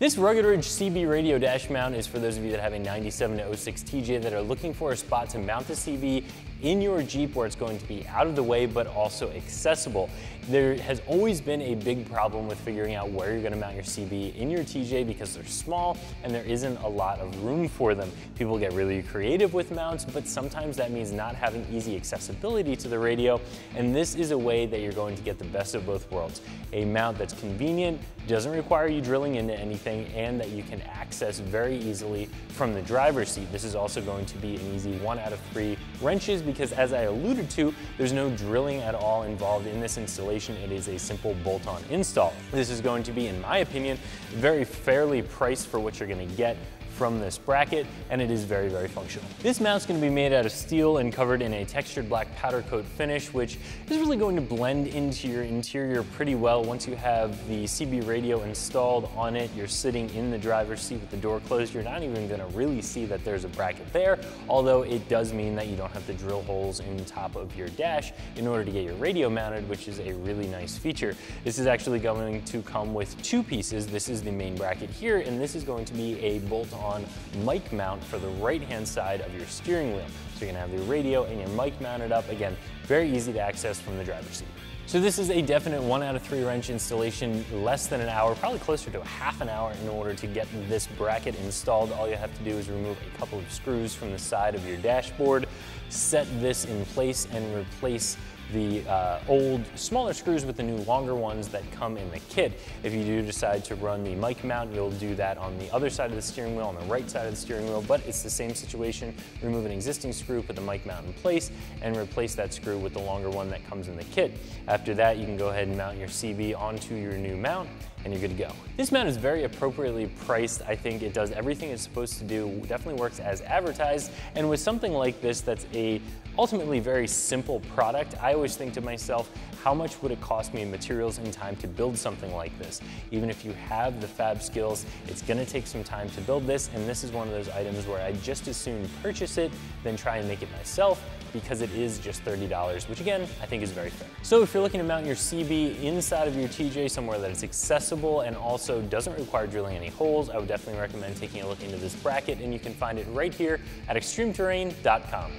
This Rugged Ridge CB radio dash mount is for those of you that have a 97-06 TJ that are looking for a spot to mount the CB in your Jeep where it's going to be out of the way but also accessible. There has always been a big problem with figuring out where you're going to mount your CB in your TJ because they're small and there isn't a lot of room for them. People get really creative with mounts, but sometimes that means not having easy accessibility to the radio, and this is a way that you're going to get the best of both worlds. A mount that's convenient, doesn't require you drilling into anything, and that you can access very easily from the driver's seat. This is also going to be an easy 1 out of 3 wrenches because, as I alluded to, there's no drilling at all involved in this installation. It is a simple bolt-on install. This is going to be, in my opinion, very fairly priced for what you're going to get from this bracket, and it is very, very functional. This mount's going to be made out of steel and covered in a textured black powder coat finish, which is really going to blend into your interior pretty well. Once you have the CB radio installed on it, you're sitting in the driver's seat with the door closed, you're not even going to really see that there's a bracket there, although it does mean that you don't have to drill holes in top of your dash in order to get your radio mounted, which is a really nice feature. This is actually going to come with 2 pieces. This is the main bracket here, and this is going to be a bolt-on mic mount for the right-hand side of your steering wheel. So you're gonna have your radio and your mic mounted up. Again, very easy to access from the driver's seat. So this is a definite 1 out of 3 wrench installation, less than an hour, probably closer to a half an hour in order to get this bracket installed. All you have to do is remove a couple of screws from the side of your dashboard, set this in place, and replace the old smaller screws with the new longer ones that come in the kit. If you do decide to run the mic mount, you'll do that on the other side of the steering wheel, on the right side of the steering wheel, but it's the same situation. Remove an existing screw, put the mic mount in place, and replace that screw with the longer one that comes in the kit. After that, you can go ahead and mount your CB onto your new mount, and you're good to go. This mount is very appropriately priced. I think it does everything it's supposed to do, definitely works as advertised, and with something like this that's a ultimately very simple product, I always think to myself, how much would it cost me in materials and time to build something like this? Even if you have the fab skills, it's gonna take some time to build this, and this is one of those items where I'd just as soon purchase it than try and make it myself, because it is just $30, which again, I think is very fair. So if you're looking to mount your CB inside of your TJ somewhere that is accessible and also doesn't require drilling any holes, I would definitely recommend taking a look into this bracket, and you can find it right here at ExtremeTerrain.com.